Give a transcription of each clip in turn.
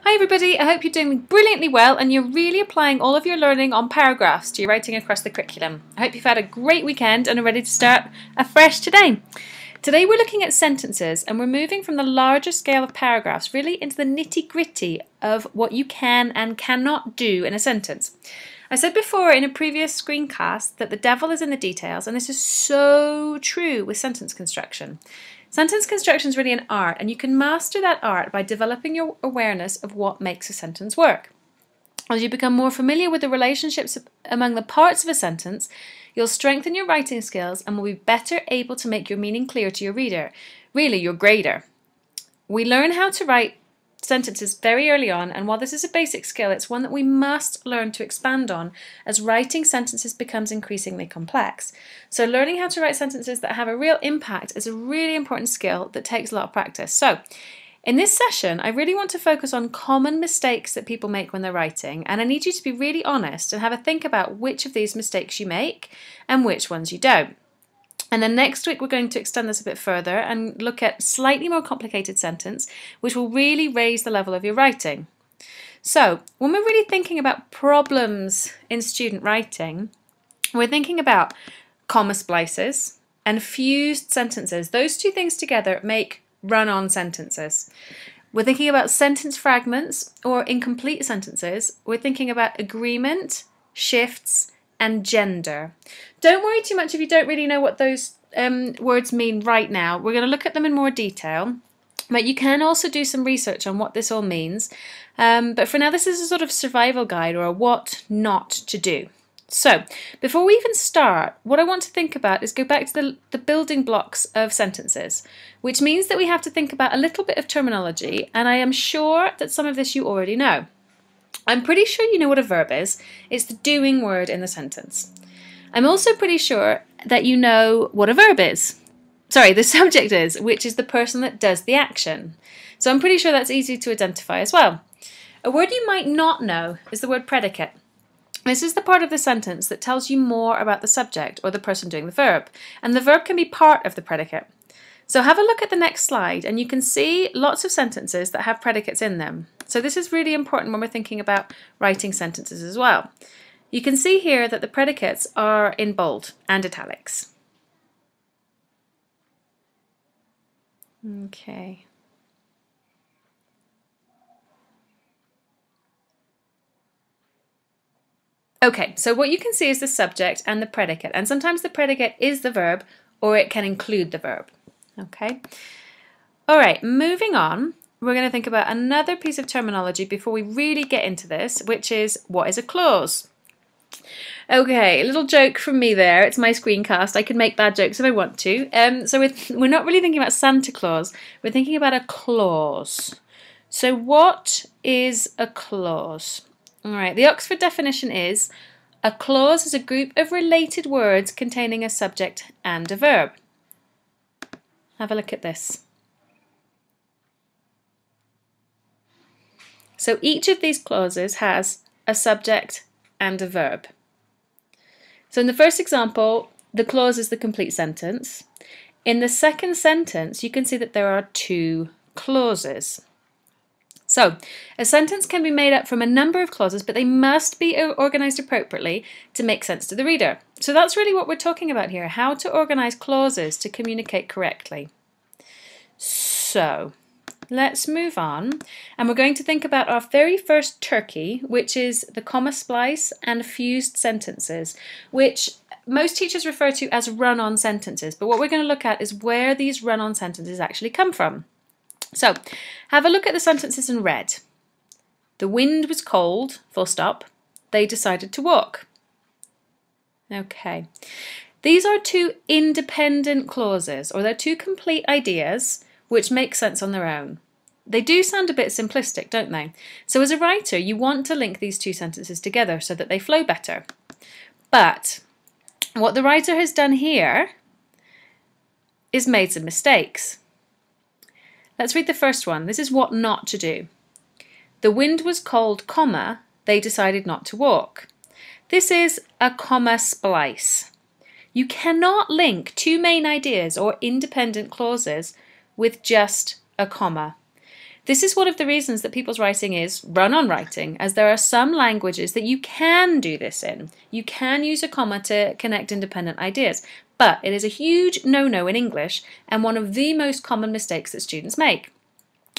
Hi everybody, I hope you're doing brilliantly well and you're really applying all of your learning on paragraphs to your writing across the curriculum. I hope you've had a great weekend and are ready to start afresh today. Today we're looking at sentences and we're moving from the larger scale of paragraphs really into the nitty-gritty of what you can and cannot do in a sentence. I said before in a previous screencast that the devil is in the details, and this is so true with sentence construction. Sentence construction is really an art, and you can master that art by developing your awareness of what makes a sentence work. As you become more familiar with the relationships among the parts of a sentence, you'll strengthen your writing skills and will be better able to make your meaning clear to your reader, really your grader. We learn how to write sentences very early on, and while this is a basic skill, it's one that we must learn to expand on as writing sentences becomes increasingly complex. So learning how to write sentences that have a real impact is a really important skill that takes a lot of practice. So in this session, I really want to focus on common mistakes that people make when they're writing, and I need you to be really honest and have a think about which of these mistakes you make and which ones you don't. And then next week we're going to extend this a bit further and look at slightly more complicated sentence, which will really raise the level of your writing. So when we're really thinking about problems in student writing, we're thinking about comma splices and fused sentences. Those two things together make run-on sentences. We're thinking about sentence fragments or incomplete sentences. We're thinking about agreement, shifts, and gender. Don't worry too much if you don't really know what those words mean right now. We're going to look at them in more detail, but you can also do some research on what this all means. But for now, this is a sort of survival guide or a what not to do. So before we even start, what I want to think about is go back to the building blocks of sentences, which means that we have to think about a little bit of terminology, and I am sure that some of this you already know. I'm pretty sure you know what a verb is. It's the doing word in the sentence. I'm also pretty sure that you know what a verb is. Sorry, the subject is, which is the person that does the action. So I'm pretty sure that's easy to identify as well. A word you might not know is the word predicate. This is the part of the sentence that tells you more about the subject or the person doing the verb, and the verb can be part of the predicate. So have a look at the next slide and you can see lots of sentences that have predicates in them. So this is really important when we're thinking about writing sentences as well. You can see here that the predicates are in bold and italics. Okay. Okay, so what you can see is the subject and the predicate, and sometimes the predicate is the verb or it can include the verb. Okay. All right, moving on, we're going to think about another piece of terminology before we really get into this, which is what is a clause? Okay, a little joke from me there. It's my screencast. I can make bad jokes if I want to. So we're not really thinking about Santa Claus. We're thinking about a clause. So what is a clause? All right, the Oxford definition is a clause is a group of related words containing a subject and a verb. Have a look at this. So each of these clauses has a subject and a verb. So in the first example, the clause is the complete sentence. In the second sentence, you can see that there are two clauses. So a sentence can be made up from a number of clauses, but they must be organised appropriately to make sense to the reader. So that's really what we're talking about here, how to organise clauses to communicate correctly. So let's move on, and we're going to think about our very first turkey, which is the comma splice and fused sentences, which most teachers refer to as run-on sentences, but what we're going to look at is where these run-on sentences actually come from. So have a look at the sentences in red. The wind was cold, full stop. They decided to walk. Okay. These are two independent clauses, or they're two complete ideas which make sense on their own. They do sound a bit simplistic, don't they? So as a writer, you want to link these two sentences together so that they flow better. But what the writer has done here is made some mistakes. Let's read the first one. This is what not to do. The wind was cold, comma, they decided not to walk. This is a comma splice. You cannot link two main ideas or independent clauses with just a comma. This is one of the reasons that people's writing is run-on writing, as there are some languages that you can do this in. You can use a comma to connect independent ideas, but it is a huge no-no in English and one of the most common mistakes that students make.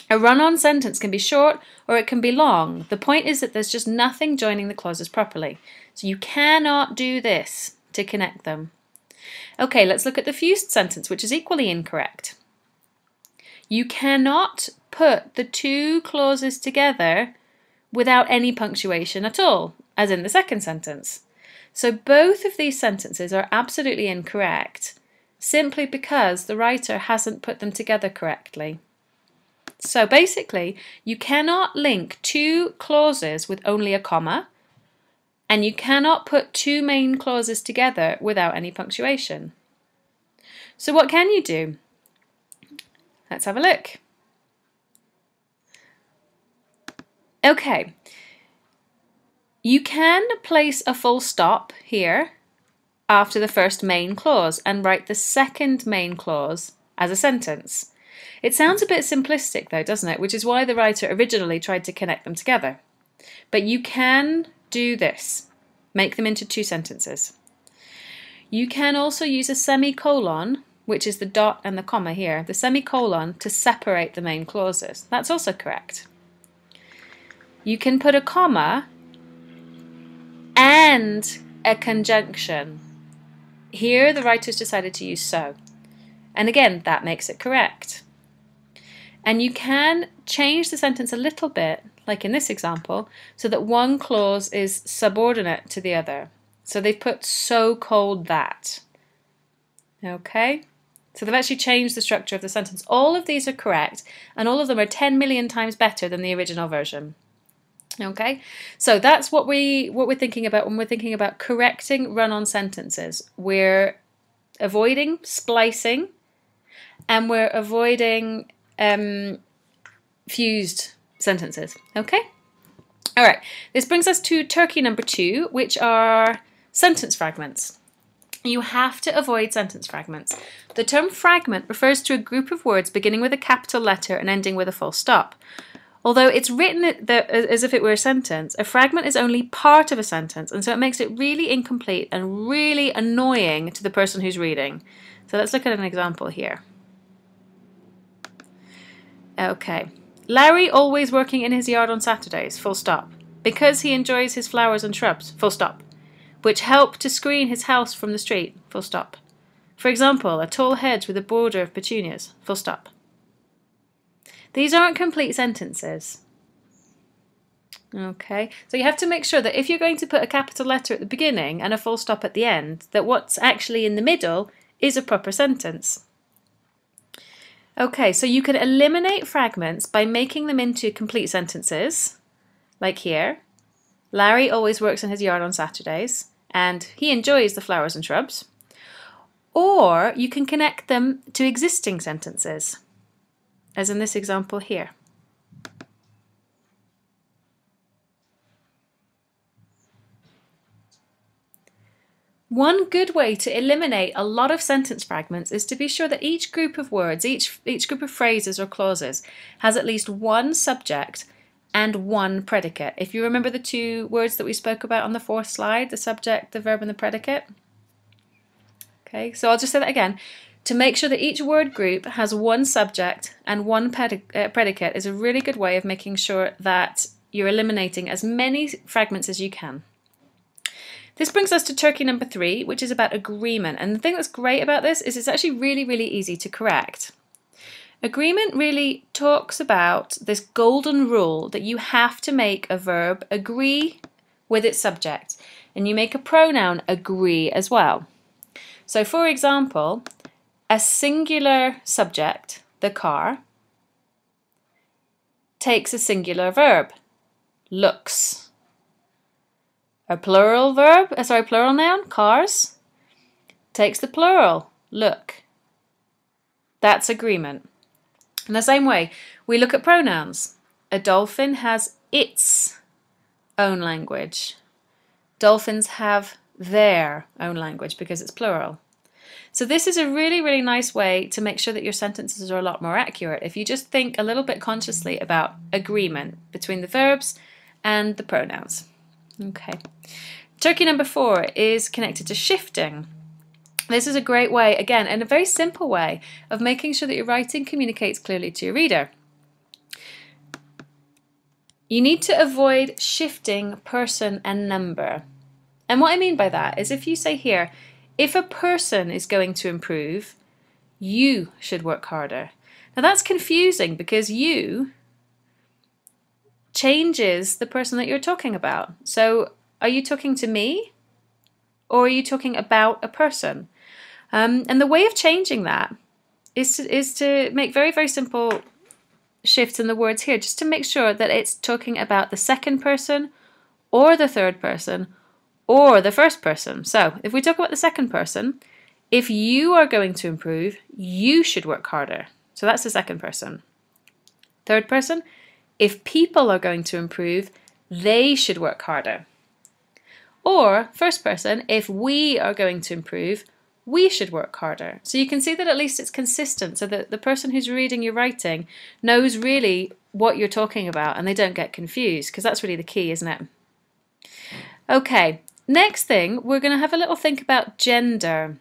A run-on sentence can be short or it can be long. The point is that there's just nothing joining the clauses properly. So you cannot do this to connect them. Okay, let's look at the fused sentence, which is equally incorrect. You cannot put the two clauses together without any punctuation at all, as in the second sentence. So both of these sentences are absolutely incorrect, simply because the writer hasn't put them together correctly. So basically, you cannot link two clauses with only a comma, and you cannot put two main clauses together without any punctuation. So what can you do? Let's have a look. Okay, you can place a full stop here after the first main clause and write the second main clause as a sentence. It sounds a bit simplistic though, doesn't it? Which is why the writer originally tried to connect them together. But you can do this, make them into two sentences. You can also use a semicolon, which is the dot and the comma here, the semicolon to separate the main clauses. That's also correct. You can put a comma and a conjunction. Here the writer's decided to use so. And again, that makes it correct. And you can change the sentence a little bit, like in this example, so that one clause is subordinate to the other. So they've put so cold that. Okay? So they've actually changed the structure of the sentence. All of these are correct, and all of them are 10 million times better than the original version. Okay, so that's what we're thinking about when we're thinking about correcting run-on sentences. We're avoiding splicing, and we're avoiding fused sentences. Okay, all right. This brings us to Turkey number 2, which are sentence fragments. You have to avoid sentence fragments. The term fragment refers to a group of words beginning with a capital letter and ending with a full stop. Although it's written as if it were a sentence, a fragment is only part of a sentence, and so it makes it really incomplete and really annoying to the person who's reading. So let's look at an example here. Okay. Larry always working in his yard on Saturdays, full stop, because he enjoys his flowers and shrubs, full stop, which help to screen his house from the street, full stop. For example, a tall hedge with a border of petunias, full stop. These aren't complete sentences. Okay, so you have to make sure that if you're going to put a capital letter at the beginning and a full stop at the end, that what's actually in the middle is a proper sentence. Okay, so you can eliminate fragments by making them into complete sentences, like here. Larry always works in his yard on Saturdays, and he enjoys the flowers and shrubs. Or you can connect them to existing sentences, as in this example here. One good way to eliminate a lot of sentence fragments is to be sure that each group of words, each group of phrases or clauses has at least one subject and one predicate. If you remember the two words that we spoke about on the 4th slide, the subject, the verb and the predicate. Okay, so I'll just say that again. To make sure that each word group has one subject and one predicate is a really good way of making sure that you're eliminating as many fragments as you can. This brings us to Turkey number 3, which is about agreement. And the thing that's great about this is it's actually really, really easy to correct. Agreement really talks about this golden rule that you have to make a verb agree with its subject. And you make a pronoun agree as well. So for example, a singular subject, the car, takes a singular verb, looks. A plural noun, cars, takes the plural, look. That's agreement. In the same way, we look at pronouns. A dolphin has its own language. Dolphins have their own language because it's plural. So this is a really, really nice way to make sure that your sentences are a lot more accurate. If you just think a little bit consciously about agreement between the verbs and the pronouns. Okay. Turkey number 4 is connected to shifting. This is a great way, again, and a very simple way of making sure that your writing communicates clearly to your reader. You need to avoid shifting person and number. And what I mean by that is if you say here, if a person is going to improve, you should work harder. Now that's confusing because you changes the person that you're talking about. So are you talking to me or are you talking about a person? And the way of changing that is to make very, very simple shifts in the words here, just to make sure that it's talking about the second person or the third person or the first person. So if we talk about the second person, if you are going to improve, you should work harder. So that's the second person. Third person, if people are going to improve, they should work harder. Or first person, if we are going to improve, we should work harder. So you can see that at least it's consistent so that the person who's reading your writing knows really what you're talking about and they don't get confused, because that's really the key, isn't it? Okay, next thing, we're going to have a little think about gender.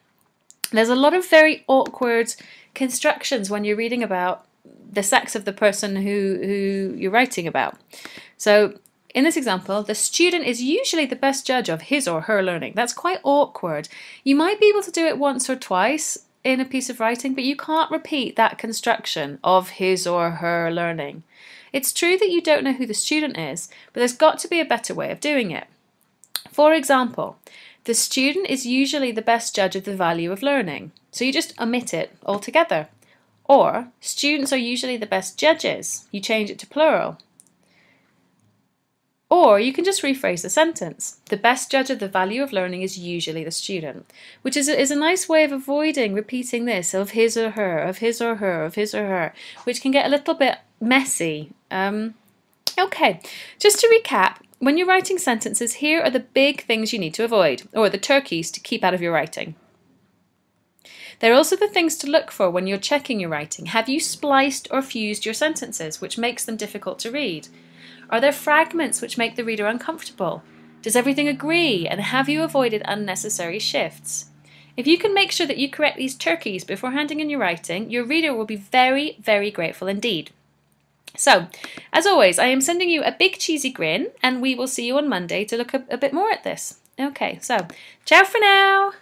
There's a lot of very awkward constructions when you're reading about the sex of the person who you're writing about. So in this example, the student is usually the best judge of his or her learning. That's quite awkward. You might be able to do it once or twice in a piece of writing, but you can't repeat that construction of his or her learning. It's true that you don't know who the student is, but there's got to be a better way of doing it. For example, the student is usually the best judge of the value of learning. So you just omit it altogether. Or, students are usually the best judges. You change it to plural. Or you can just rephrase the sentence. The best judge of the value of learning is usually the student, which is a nice way of avoiding repeating this of his or her, of his or her, of his or her, which can get a little bit messy. Okay, just to recap, when you're writing sentences, here are the big things you need to avoid, or the turkeys to keep out of your writing. There are also the things to look for when you're checking your writing. Have you spliced or fused your sentences, which makes them difficult to read? Are there fragments which make the reader uncomfortable? Does everything agree? And have you avoided unnecessary shifts? If you can make sure that you correct these turkeys before handing in your writing, your reader will be very, very grateful indeed. So, as always, I am sending you a big cheesy grin, and we will see you on Monday to look a bit more at this. Okay, so ciao for now!